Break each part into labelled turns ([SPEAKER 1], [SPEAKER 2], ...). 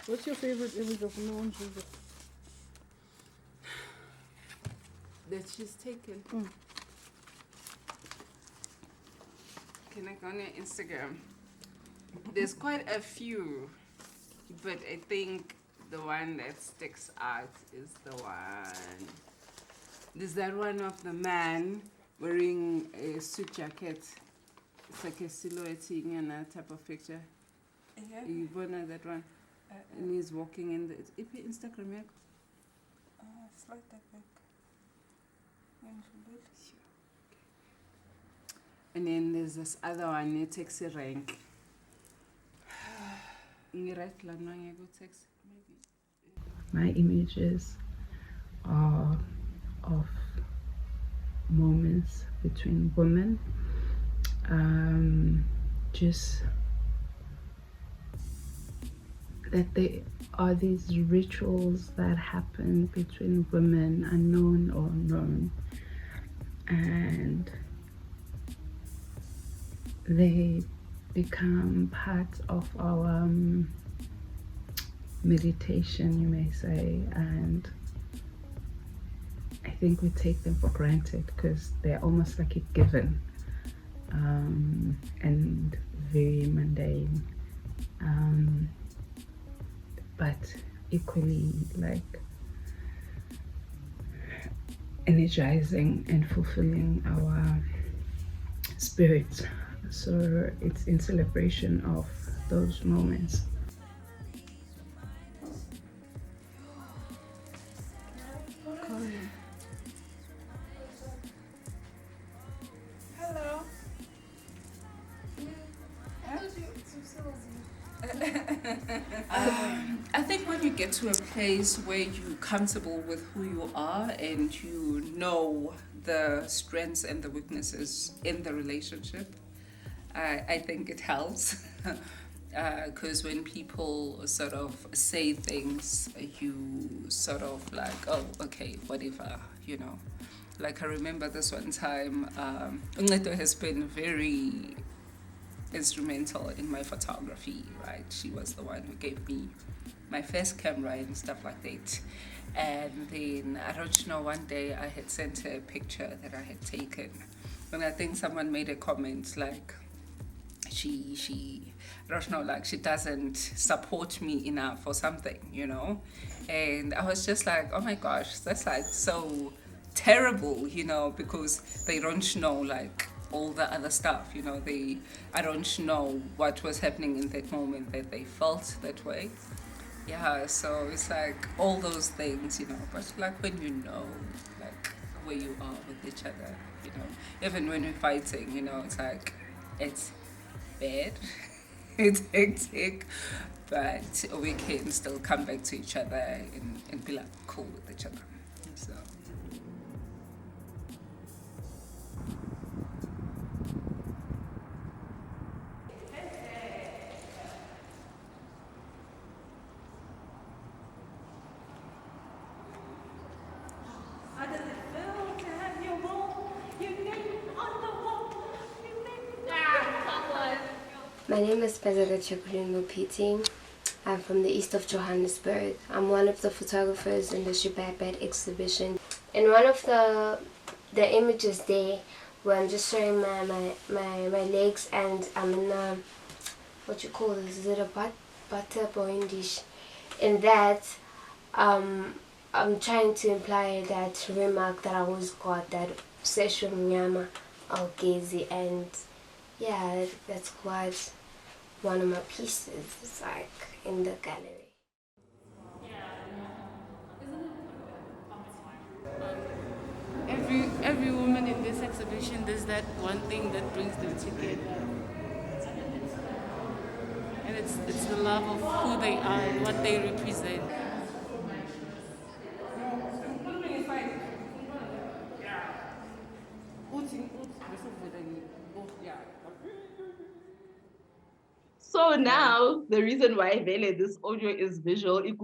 [SPEAKER 1] What's your favorite image of NONZUZO?
[SPEAKER 2] That she's taken. Can I go on your Instagram? There's quite a few, but I think the one that sticks out is the one. There's that one of the man wearing a suit jacket. It's like a silhouette in a type of picture.
[SPEAKER 3] Yeah.
[SPEAKER 2] You wanna that one? And he's walking in the Instagram, yeah?
[SPEAKER 3] Slide that back.
[SPEAKER 2] And then there's this other one, it takes a rank.
[SPEAKER 4] My images are of moments between women, just that there are these rituals that happen between women, unknown or known, and they become part of our meditation, you may say, and I think we take them for granted because they're almost like a given, and very mundane, but equally like energizing and fulfilling our spirits. So it's in celebration of those moments.
[SPEAKER 3] Hello.
[SPEAKER 2] I think when you get to a place where you're comfortable with who you are and you know the strengths and the weaknesses in the relationship, I think it helps. Because when people sort of say things, you sort of like, oh, okay, whatever, you know. Like I remember this one time, NONCEDO has been very instrumental in my photography, right? She was the one who gave me my first camera and stuff like that. And then, I don't know, one day I had sent her a picture that I had taken. And I think someone made a comment like, she I don't know, like she doesn't support me enough or something, you know? And I was just like, oh my gosh, that's like so terrible, you know, because they don't know like all the other stuff, you know, I don't know what was happening in that moment that they felt that way. Yeah, so it's like all those things, you know, but like when you know like where you are with each other, you know, even when we're fighting, you know, it's like it's bad, it's hectic, but we can still come back to each other and be like cool with each other. So
[SPEAKER 3] How does it feel to have your wall, your name on the wall, your name?
[SPEAKER 5] My name is FEZEKA. I'm from the east of Johannesburg. I'm one of the photographers in the Shibabad exhibition. In one of the images there, where I'm just showing my legs and I'm in a, what you call this, is it a butter boring dish? In that, I'm trying to imply that remark that I always got, that session nyama algezi, and yeah, that's quite one of my pieces. It's like in the gallery.
[SPEAKER 6] Every woman in this exhibition, there's that one thing that brings them together, and it's the love of who they are and what they represent.
[SPEAKER 7] So now the reason why Vele this audio is visual, you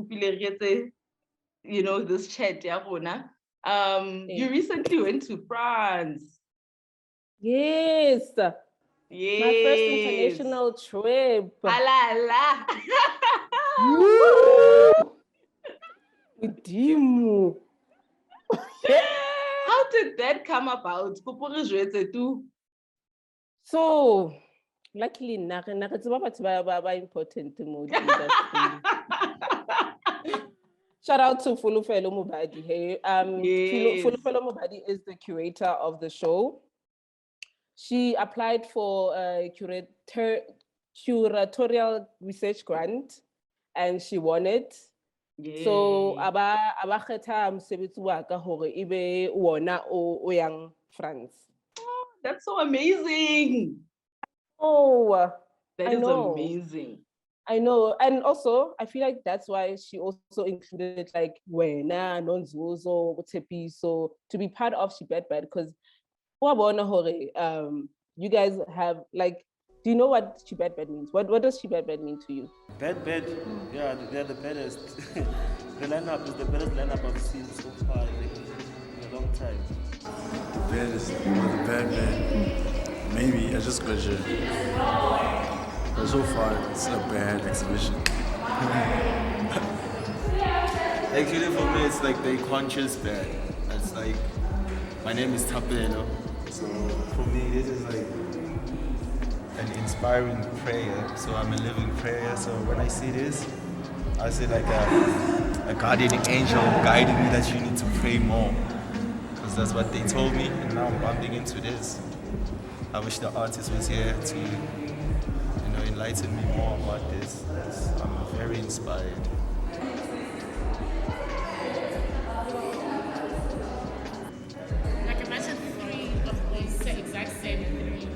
[SPEAKER 7] know, this chat, yeah, Rona. You recently went to France.
[SPEAKER 1] Yes.
[SPEAKER 7] Yes.
[SPEAKER 1] My first international trip.
[SPEAKER 7] Ala, ala.
[SPEAKER 1] Woo! Modimo.
[SPEAKER 7] How did that come about? Kupore jwetse tu.
[SPEAKER 1] So, luckily, nna re tseba batho ba important mo industry. Shout out to Fulufelo Mubadi. Hey,
[SPEAKER 7] Yes.
[SPEAKER 1] Fulufelo Mubadi is the curator of the show. She applied for a curatorial research grant, and she won it. So aba kgetha mosebetsi wa ka hore ebe wona o yang France.
[SPEAKER 7] That's so amazing.
[SPEAKER 1] Oh,
[SPEAKER 7] That is amazing.
[SPEAKER 1] I know, and also I feel like that's why she also included like wena, NONZUZO, TSHEPISO to be part of She Bad Bad, because you guys have like, do you know what She Bad Bad means? What does She Bad Bad mean to you?
[SPEAKER 8] Bad, yeah, they're the baddest. The lineup is the baddest lineup I've seen so far in a long time.
[SPEAKER 9] The baddest, or the bad. Maybe, I just got you. But so far, it's a bad exhibition.
[SPEAKER 10] Actually, for me, it's like the conscious bad. It's like, my name is Tapeno. So for me, this is like an inspiring prayer. So I'm a living prayer. So when I see this, I see like a guardian angel guiding me that you need to pray more. Because that's what they told me, and now I'm bumping into this. I wish the artist was here to, enlighten me more about this. I'm very inspired.
[SPEAKER 6] Like imagine 3 of those exact same 3.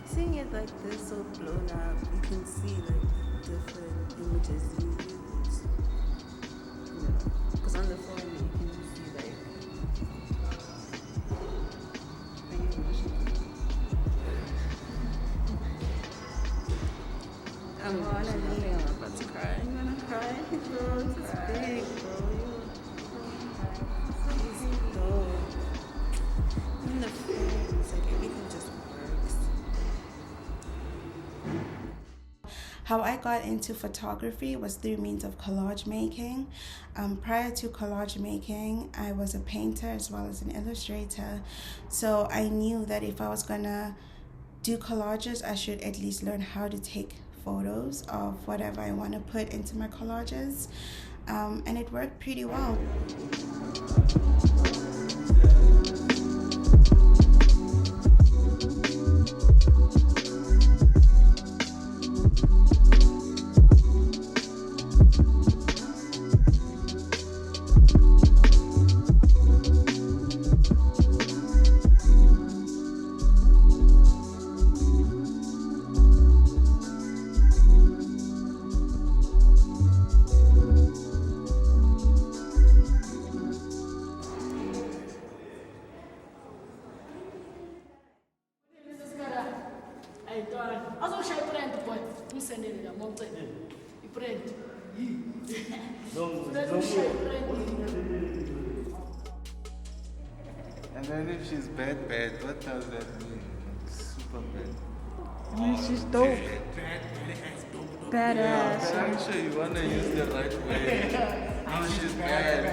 [SPEAKER 11] Seeing it like this, so blown up, you can see like different images you use. Because on the phone you can just see like. I'm about to cry. I'm gonna cry, bro. This is big, bro. This is dope. In the frames, like everything just works.
[SPEAKER 12] How I got into photography was through means of collage making. Prior to collage making, I was a painter as well as an illustrator. So I knew that if I was gonna do collages, I should at least learn how to take photos of whatever I want to put into my collages. And it worked pretty well.
[SPEAKER 10] And then if she's bad, what does that mean? Super bad.
[SPEAKER 11] I mean, she's dope. Badass.
[SPEAKER 10] Yeah, but actually, you want to use the right way. No, she's bad.